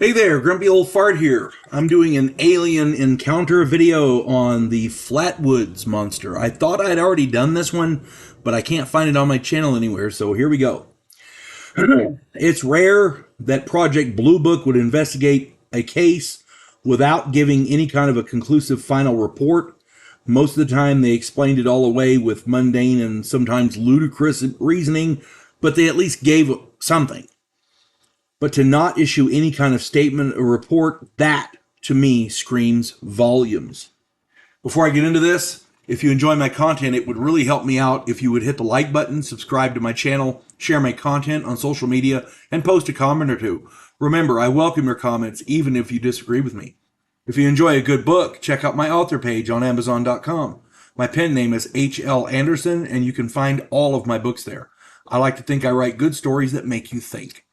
Hey there, Grumpy Old Fart here. I'm doing an alien encounter video on the Flatwoods Monster. I thought I'd already done this one, but I can't find it on my channel anywhere, so here we go. It's rare that Project Blue Book would investigate a case without giving any kind of a conclusive final report. Most of the time they explained it all away with mundane and sometimes ludicrous reasoning, but they at least gave something. But to not issue any kind of statement or report, that, to me, screams volumes. Before I get into this, if you enjoy my content, it would really help me out if you would hit the like button, subscribe to my channel, share my content on social media, and post a comment or two. Remember, I welcome your comments, even if you disagree with me. If you enjoy a good book, check out my author page on Amazon.com. My pen name is H.L. Anderson, and you can find all of my books there. I like to think I write good stories that make you think.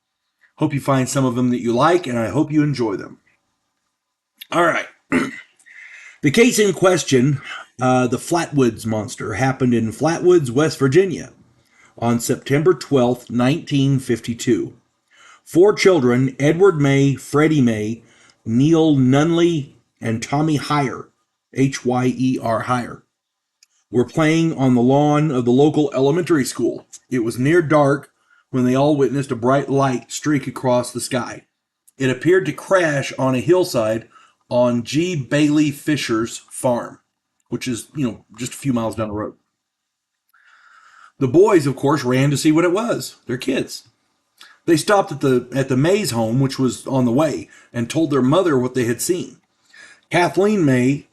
Hope you find some of them that you like, and I hope you enjoy them. All right. The case in question, the Flatwoods Monster, happened in Flatwoods, West Virginia on September 12th, 1952. 4 children, Edward May, Freddie May, Neil Nunley, and Tommy Hyer, H-Y-E-R, Hyer, were playing on the lawn of the local elementary school. It was near dark when they all witnessed a bright light streak across the sky. It appeared to crash on a hillside on G. Bailey Fisher's farm, which is, just a few miles down the road. The boys, of course, ran to see what it was. They're kids. They stopped at the Mays home, which was on the way, and told their mother what they had seen. Kathleen May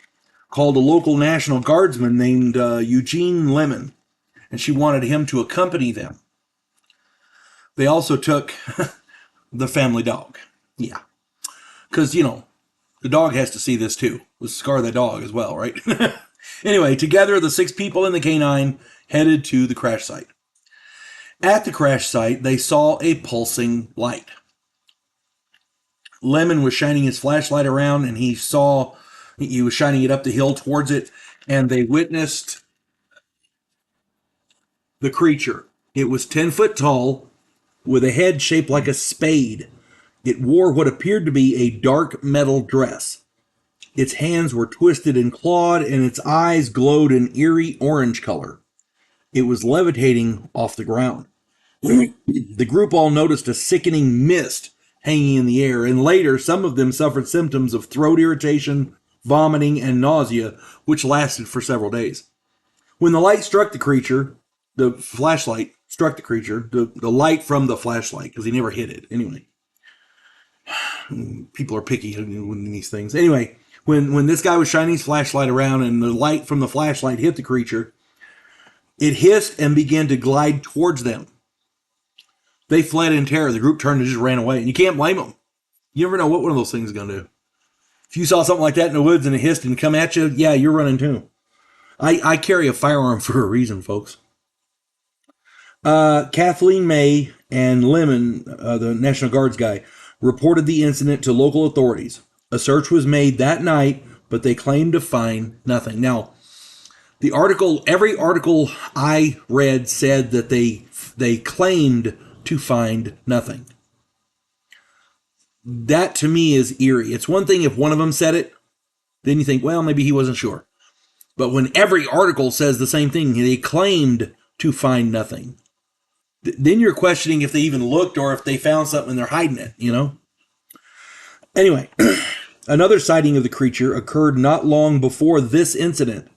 called a local National Guardsman named Eugene Lemon, and she wanted him to accompany them. They also took the family dog. Yeah. Because, the dog has to see this too. Let's scar the dog as well, right? Anyway, together, the 6 people in the canine headed to the crash site. At the crash site, they saw a pulsing light. Lemon was shining his flashlight around, and he was shining it up the hill towards it, and they witnessed the creature. It was 10 foot tall, with a head shaped like a spade. It wore what appeared to be a dark metal dress. Its hands were twisted and clawed, and its eyes glowed an eerie orange color. It was levitating off the ground. The group all noticed a sickening mist hanging in the air, and later some of them suffered symptoms of throat irritation, vomiting, and nausea, which lasted for several days. When the light struck the creature, the flashlight struck the creature, the light from the flashlight, because he never hit it. Anyway, people are picky in these things. Anyway, when this guy was shining his flashlight around and the light from the flashlight hit the creature, it hissed and began to glide towards them. They fled in terror. The group turned and just ran away. And you can't blame them. You never know what one of those things is going to do. If you saw something like that in the woods and it hissed and come at you, yeah, you're running too. I carry a firearm for a reason, folks. Kathleen May and Lemon, the National Guards guy, reported the incident to local authorities. A search was made that night, but they claimed to find nothing. Now, every article I read said that they claimed to find nothing. That to me is eerie. It's one thing if one of them said it, then you think, well, maybe he wasn't sure. But when every article says the same thing, they claimed to find nothing, then you're questioning if they even looked or if they found something and they're hiding it, Anyway, another sighting of the creature occurred not long before this incident.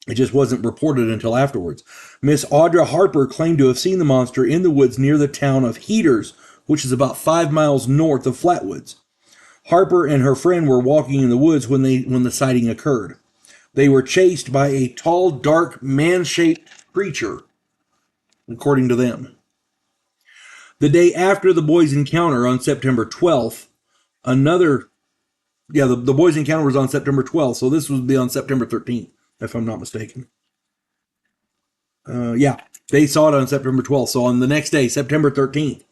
It just wasn't reported until afterwards. Miss Audra Harper claimed to have seen the monster in the woods near the town of Heaters, which is about 5 miles north of Flatwoods. Harper and her friend were walking in the woods when the sighting occurred. They were chased by a tall, dark, man-shaped creature, according to them. The day after the boys' encounter on September 12th, the boys' encounter was on September 12th, so this would be on September 13th, if I'm not mistaken. They saw it on September 12th, so on the next day, September 13th,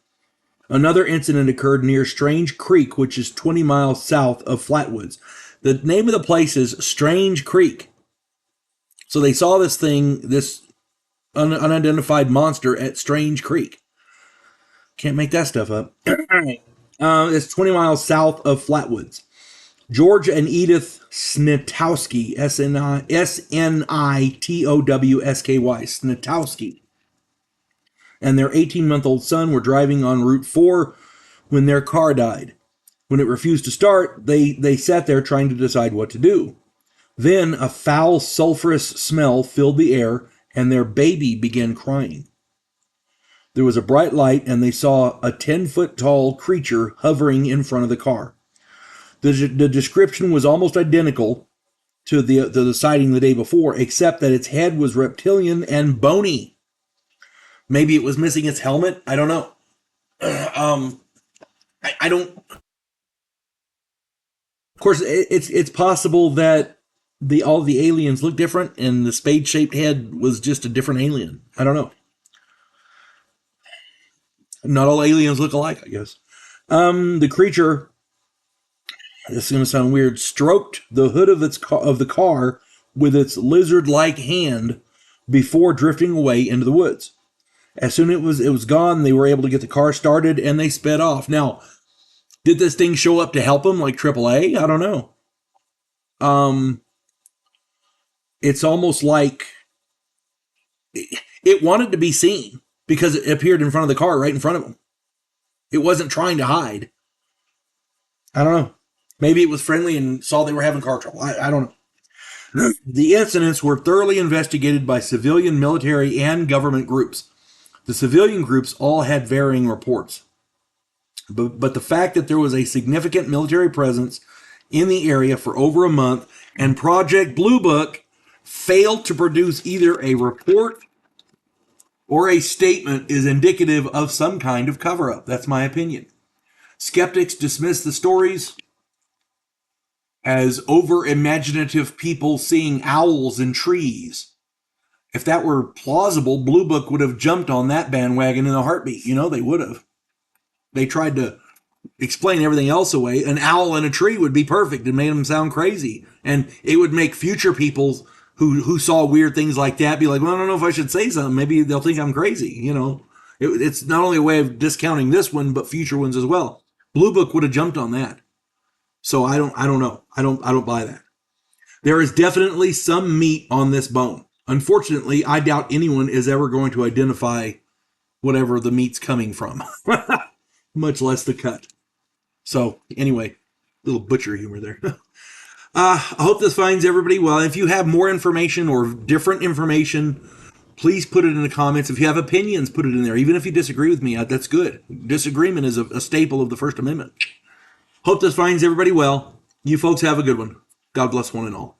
another incident occurred near Strange Creek, which is 20 miles south of Flatwoods. The name of the place is Strange Creek. So they saw this unidentified monster at Strange Creek. Can't make that stuff up. It's 20 miles south of Flatwoods. George and Edith Snitowski, Snitowsky, Snitowski, and their 18-month-old son were driving on Route 4 when their car died. When it refused to start, they sat there trying to decide what to do. Then a foul, sulfurous smell filled the air, and their baby began crying. There was a bright light, and they saw a 10-foot tall creature hovering in front of the car. The description was almost identical to the sighting the day before, except that its head was reptilian and bony. Maybe it was missing its helmet. I don't know. I don't. Of course, it's possible that all the aliens look different, and the spade-shaped head was just a different alien. I don't know. Not all aliens look alike, I guess. The creature, this is going to sound weird, stroked the hood of the car with its lizard-like hand before drifting away into the woods. As soon as it was gone, they were able to get the car started, and they sped off. Now, did this thing show up to help them like AAA? I don't know. It's almost like it wanted to be seen because it appeared in front of the car, right in front of them. It wasn't trying to hide. I don't know. Maybe it was friendly and saw they were having car trouble. I don't know. The incidents were thoroughly investigated by civilian, military, and government groups. The civilian groups all had varying reports. But the fact that there was a significant military presence in the area for over a month and Project Blue Book failed to produce either a report or a statement is indicative of some kind of cover-up. That's my opinion. Skeptics dismiss the stories as over-imaginative people seeing owls in trees. If that were plausible, Blue Book would have jumped on that bandwagon in a heartbeat. You know, they would have. They tried to explain everything else away. An owl in a tree would be perfect and made them sound crazy. And it would make future people who saw weird things like that be like, well, I don't know if I should say something. Maybe they'll think I'm crazy. You know, it's not only a way of discounting this one, but future ones as well. Blue Book would have jumped on that. So I don't know. I don't buy that. There is definitely some meat on this bone. Unfortunately, I doubt anyone is ever going to identify whatever the meat's coming from, much less the cut. So anyway, little butcher humor there. I hope this finds everybody well. If you have more information or different information, please put it in the comments. If you have opinions, put it in there. Even if you disagree with me, that's good. Disagreement is a staple of the First Amendment. Hope this finds everybody well. You folks have a good one. God bless one and all.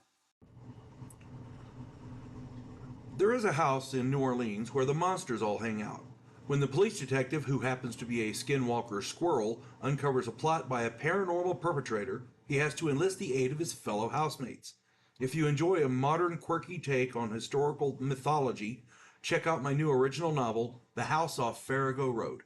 There is a house in New Orleans where the monsters all hang out. When the police detective, who happens to be a skinwalker squirrel, uncovers a plot by a paranormal perpetrator, he has to enlist the aid of his fellow housemates. If you enjoy a modern, quirky take on historical mythology, check out my new original novel, The House Off Farrago Road.